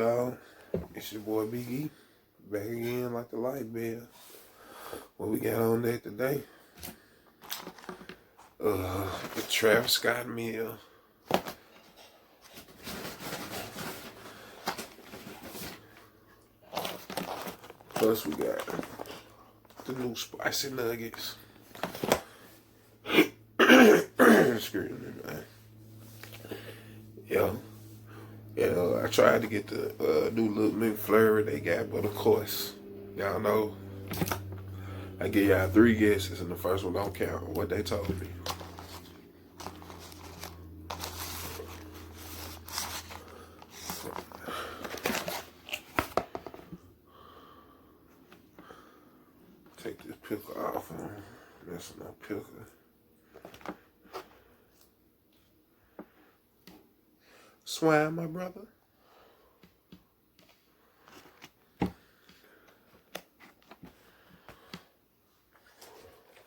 dog? It's your boy Big E. Back again like the light bill. What we got on there today? The Travis Scott meal. Plus we got the new spicy nuggets. Excuse me, man. I tried to get the new little McFlurry they got, but of course, y'all know, I give y'all 3 guesses and the first one don't count. What they told me. Take this pickle off. That's no pickle. Swine, my brother.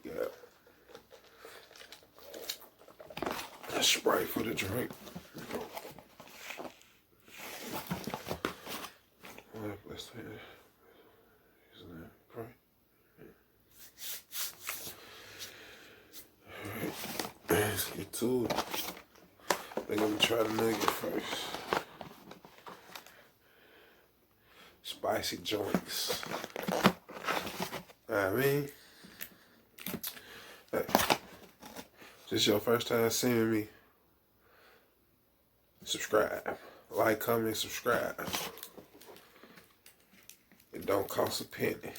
Yeah. That's Sprite for the drink. Let's see. Isn't that right? Alright. Let's get to it. I think I'm gonna try the nugget first. Spicy joints. I mean, hey, this your first time seeing me, subscribe. Like, comment, subscribe. It don't cost a penny.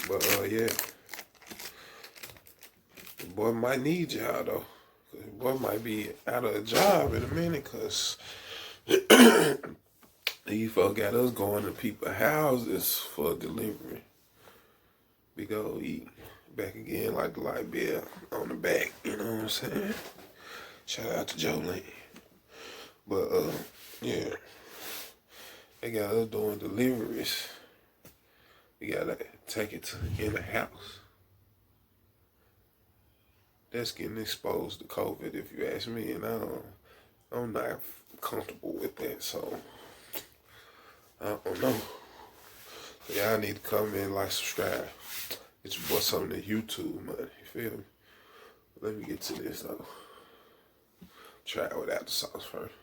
But yeah. The boy might need y'all though. The boy might be out of a job in a minute, cause these folks got us going to people's houses for delivery. We go eat back again like the light bill on the back, you know what I'm saying? Shout out to Jolene. But yeah. They got us doing deliveries. We gotta take it to in the house. That's getting exposed to COVID, if you ask me, and I'm not comfortable with that, so I don't know. So y'all need to come in, like, subscribe. Get your boy something to YouTube, man. You feel me? Let me get to this though. Try it without the sauce first.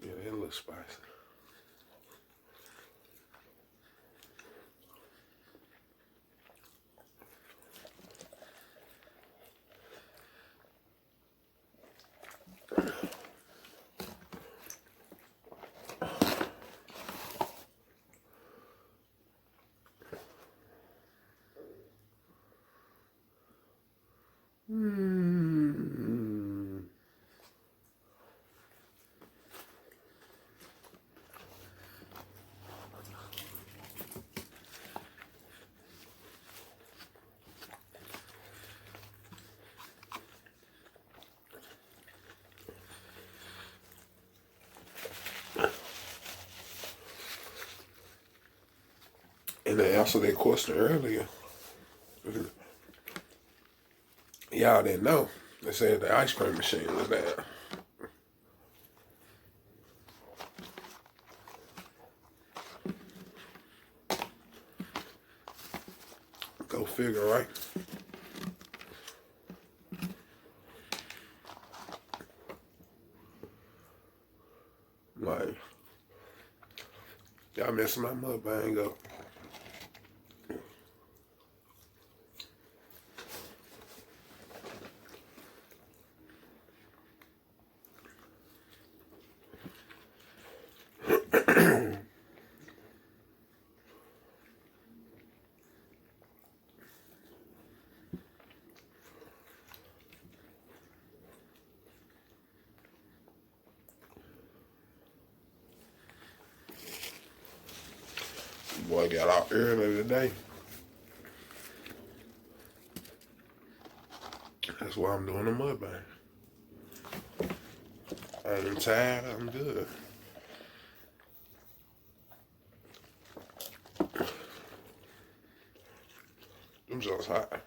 Yeah, it looks spicy. And they answered that question earlier. Y'all didn't know. They said the ice cream machine was down. Go figure, right? Like, y'all messing my mukbang up. Boy got out early today. That's why I'm doing a mukbang. I ain't tired, I'm good. I'm just hot.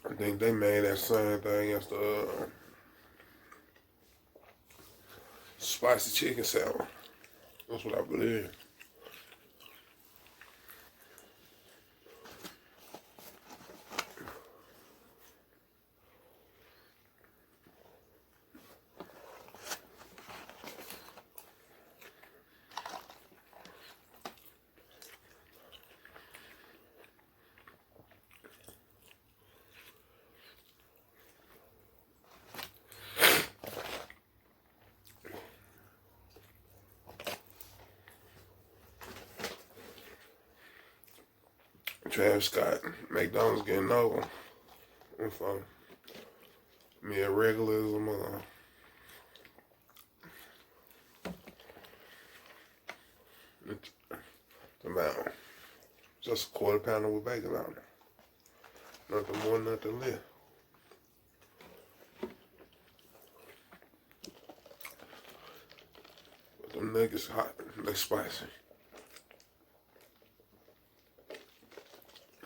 I think they made that same thing as the spicy chicken salad. That's what I believe. Travis Scott, McDonald's getting over. And for me, a regular is a mother. It's about just a quarter pounder with bacon on it. Nothing more, nothing less. But them nuggets hot, they spicy.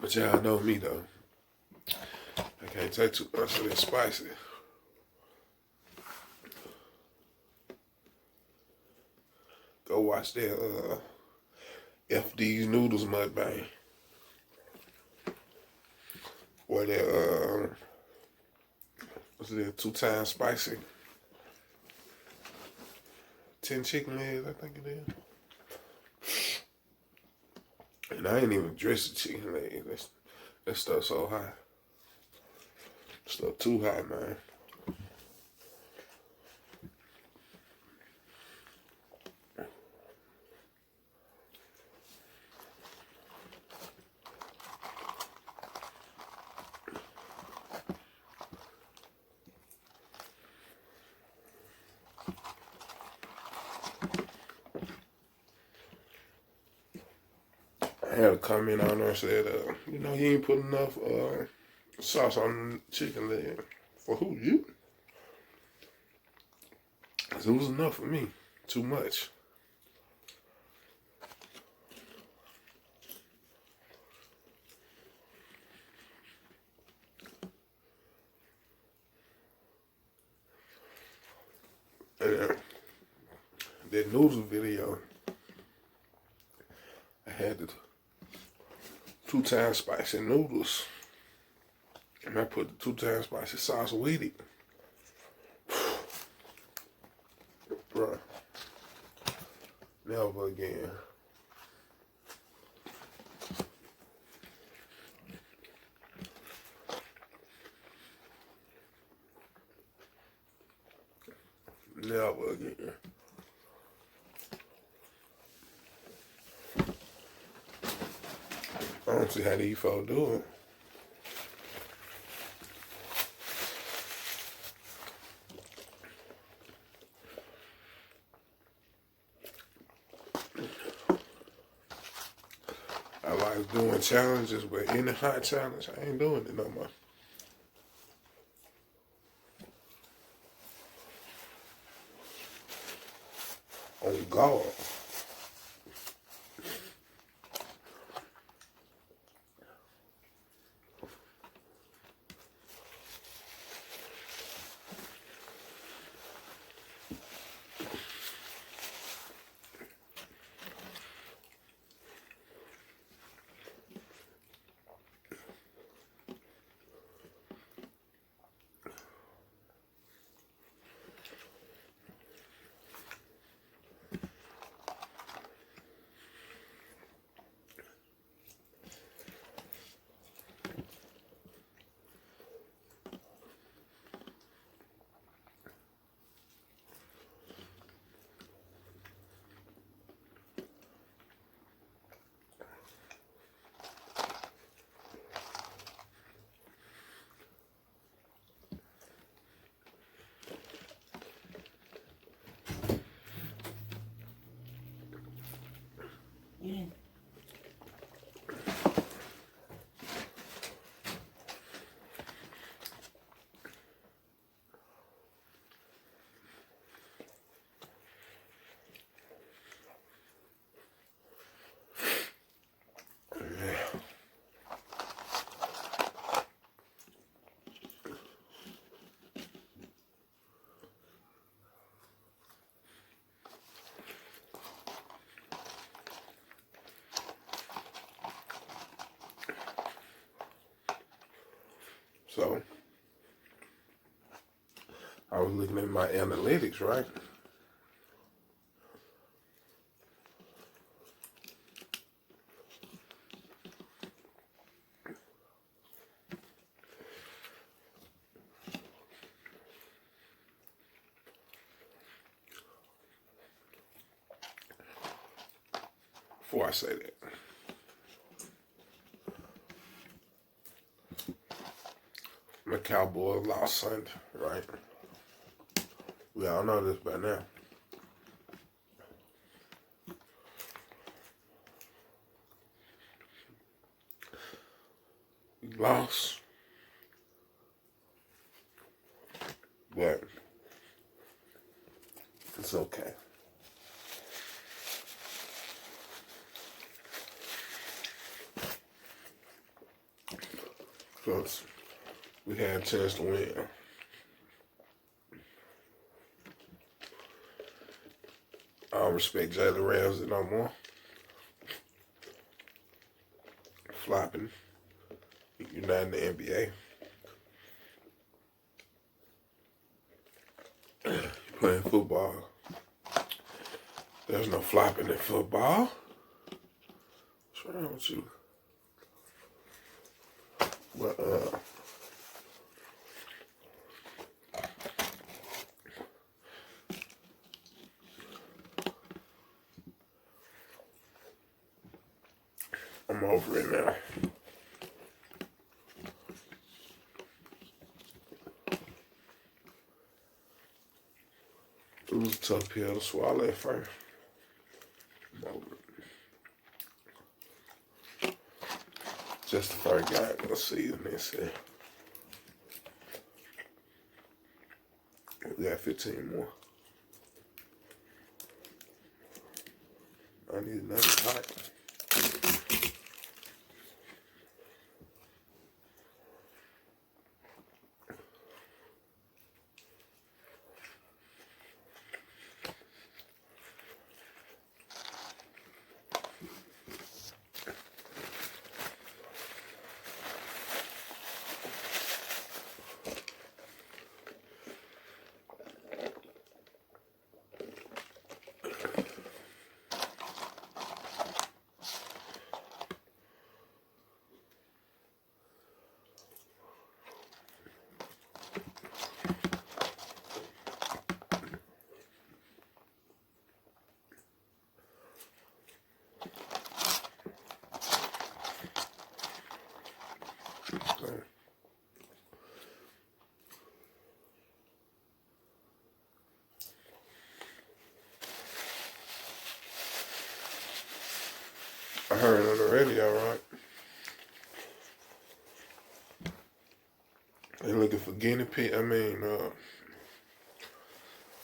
But y'all know me though. I can't take too much of that spicy. Go watch that FD's Noodles Mukbang. Or that what's it, 2 times spicy. 10 chicken legs, I think it is. And I ain't even dressed the chicken legs. That stuff so hot. Stuff too hot, man. I had a comment on there said, you know, you ain't put enough sauce on the chicken leg. For who? You? 'Cause it was enough for me. Too much. And that noodles video, I had the 2 times spicy noodles. And I put the 2 times spicy sauce with it. Bruh. Never again. Never again. I don't see how these folks do it. I like doing challenges, but any hot challenge, I ain't doing it no more. On God. Yeah. So I was looking at my analytics, right? Before I say that, my Cowboys lost Sunday, right? We all know this by now. We lost, but it's okay. Because we had a chance to win. I don't respect Jalen Ramsey no more. Flopping. You're not in the NBA. You're playing football. There's no flopping in football. What's wrong with you? But, I'm over it now. It was a tough pill to swallow at first. I'm over it. Just the first guy of the season, they said. We got 15 more. I need another title. I heard on the radio, right? They looking for guinea pig. They're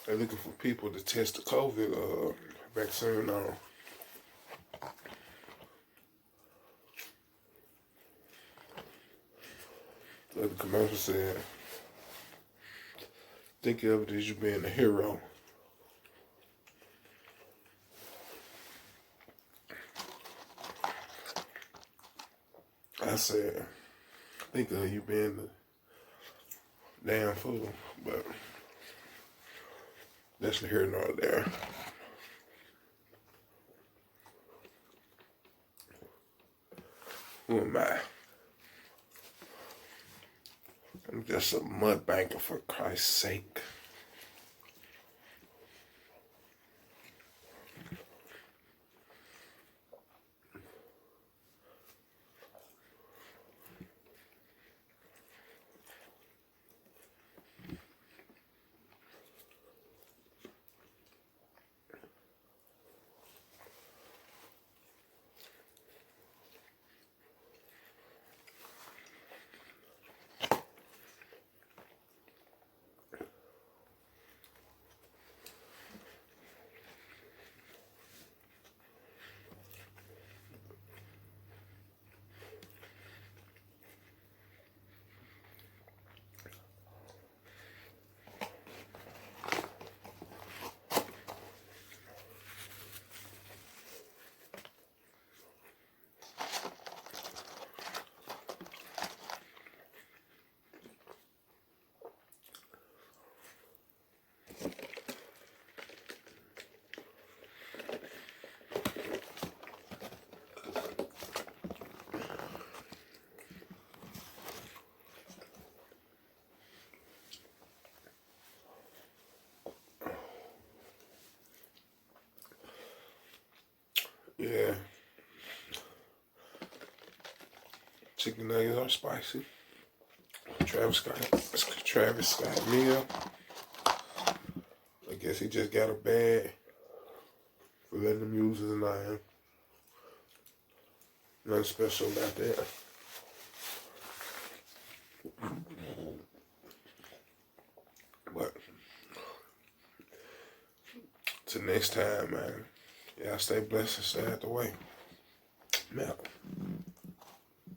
looking for people to test the COVID vaccine on. The commercial said, think of it as you being a hero. I said, think of you being the damn fool, but that's neither here nor there. Who am I? I'm just a mud banker, for Christ's sake. Yeah. Chicken nuggets are spicy. Travis Scott meal. I guess he just got a bag for letting them use his name. Nothing special about that. But till next time, man. Y'all stay blessed and stay out the way. I'm out.